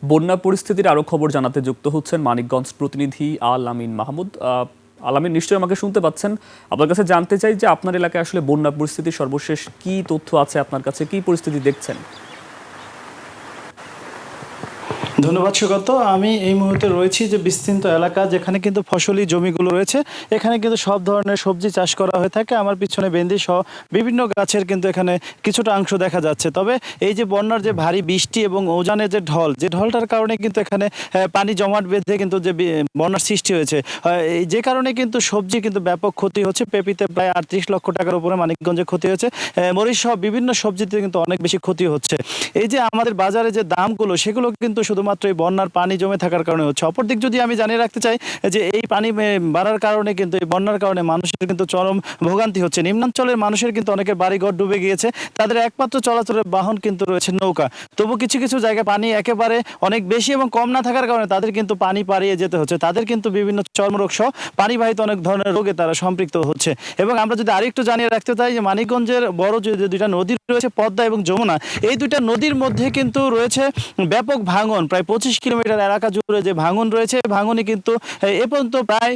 বন্যা পরিস্থিতির আরো খবর জানাতে যুক্ত হচ্ছেন মানিকগঞ্জ প্রতিনিধি আল আমিন মাহমুদ। আল আমিন, নিশ্চয়ই আমাকে শুনতে পাচ্ছেন। আপনার কাছে জানতে চাই যে আপনার এলাকায় আসলে বন্যা পরিস্থিতির সর্বশেষ কি তথ্য আছে, আপনার কাছে কি পরিস্থিতি দেখছেন? ধন্যবাদ সুগত। আমি এই মুহূর্তে রয়েছি যে বিস্তৃত এলাকা যেখানে কিন্তু ফসলি জমিগুলো রয়েছে। এখানে কিন্তু সব ধরনের সবজি চাষ করা হয়ে থাকে। আমার পিছনে বেন্দি সহ বিভিন্ন গাছের কিন্তু এখানে কিছুটা অংশ দেখা যাচ্ছে। তবে এই যে বন্যার যে ভারী বৃষ্টি এবং উজানের যে ঢল, যে ঢলটার কারণে কিন্তু এখানে পানি জমাট বেঁধে কিন্তু যে বন্যার সৃষ্টি হয়েছে, যে কারণে কিন্তু সবজি কিন্তু ব্যাপক ক্ষতি হচ্ছে। পেঁপিতে প্রায় 38 লক্ষ টাকার উপরে মানিকগঞ্জে ক্ষতি হয়েছে। মরিচ সহ বিভিন্ন সবজিতে কিন্তু অনেক বেশি ক্ষতি হচ্ছে। এই যে আমাদের বাজারে যে দামগুলো, সেগুলো কিন্তু শুধুমাত্র এই বন্যার পানি জমে থাকার কারণে হচ্ছে। অপরদিক যদি আমি জানিয়ে রাখতে চাই যে এই পানি বাড়ার কারণে কিন্তু এই বন্যার কারণে মানুষের কিন্তু চরম ভোগান্তি হচ্ছে। নিম্নাঞ্চলের মানুষের কিন্তু অনেকের বাড়িঘর ডুবে গিয়েছে। তাদের একমাত্র চলাচলের বাহন কিন্তু রয়েছে নৌকা। তবু কিছু কিছু জায়গায় পানি একেবারে অনেক বেশি এবং কম না থাকার কারণে তাদের কিন্তু পানি পাড়িয়ে যেতে হচ্ছে। তাদের কিন্তু বিভিন্ন চর্মরোগ সহ পানিবাহিত অনেক ধরনের রোগে তারা সম্পৃক্ত হচ্ছে। এবং আমরা যদি আরেকটু জানিয়ে রাখতে চাই যে মানিকগঞ্জের বড় যে দুইটা নদী রয়েছে, পদ্মা এবং যমুনা, এই দুইটা নদীর মধ্যে কিন্তু রয়েছে ব্যাপক ভাঙন। প্রায় 25 কিলোমিটার এলাকা জুড়ে যে ভাঙন রয়েছে, ভাঙনে কিন্তু এ পর্যন্ত প্রায়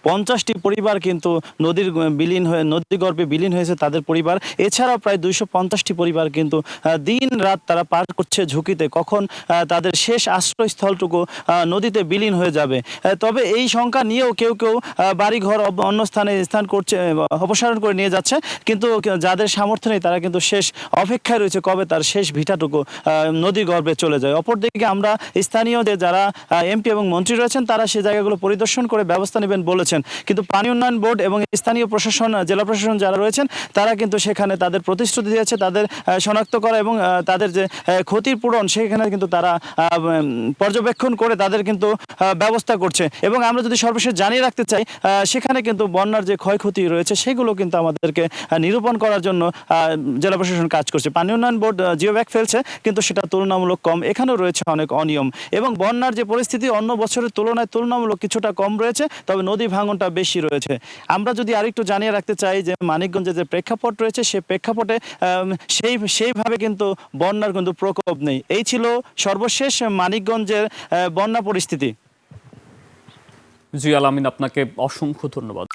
50টি পরিবার কিন্তু নদীগর্ভে বিলীন হয়েছে তাদের পরিবার। এছাড়াও প্রায় 250টি পরিবার কিন্তু দিন রাত তারা পার করছে ঝুঁকিতে, কখন তাদের শেষ আশ্রয়স্থলটুকু নদীতে বিলীন হয়ে যাবে। তবে এই সংখ্যা নিয়েও কেউ কেউ বাড়িঘর অন্য স্থানে স্থান করছে, অপসারণ করে নিয়ে যাচ্ছে। কিন্তু যাদের সামর্থ্য নেই তারা কিন্তু শেষ অপেক্ষায় রয়েছে কবে তার শেষ ভিটাটুকু নদী গর্ভে চলে যায়। অপরদিকে আমরা স্থানীয় যে যারা এমপি এবং মন্ত্রী রয়েছেন, তারা সেই জায়গাগুলো পরিদর্শন করে ব্যবস্থা নেবেন বলেছেন। কিন্তু পানি উন্নয়ন বোর্ড এবং স্থানীয় প্রশাসন, জেলা প্রশাসন যারা রয়েছেন, তারা কিন্তু সেখানে তাদের প্রতিশ্রুতি দিয়েছে তাদের শনাক্ত করা এবং তাদের যে ক্ষতির পূরণ, সেখানে কিন্তু তারা পর্যবেক্ষণ করে তাদের কিন্তু ব্যবস্থা করছে। এবং আমরা যদি সর্বশেষ জানিয়ে রাখতে চাই, সেখানে কিন্তু বন্যার যে ক্ষয়ক্ষতি রয়েছে সেগুলো কিন্তু আমাদেরকে নিরূপণ করার জন্য জেলা প্রশাসন কাজ করছে। পানি উন্নয়ন বোর্ড জিও ব্যাগ ফেলছে, কিন্তু সেটা তুলনামূলক কম। এখানেও রয়েছে অনেক অনিয়ম এবং বন্যার যে পরিস্থিতি অন্য বছরের তুলনায় তুলনামূলক কিছুটা কম রয়েছে, তবে নদী ভাঙনটা বেশি রয়েছে। আমরা যদি আরেকটু জানিয়ে রাখতে চাই যে মানিকগঞ্জে যে প্রেক্ষাপট রয়েছে, সেই প্রেক্ষাপটে সেইভাবে কিন্তু বন্যার কিন্তু প্রকোপ নেই। এই ছিল সর্বশেষ মানিকগঞ্জের বন্যা পরিস্থিতি। জি আল আমিন, আপনাকে অসংখ্য ধন্যবাদ।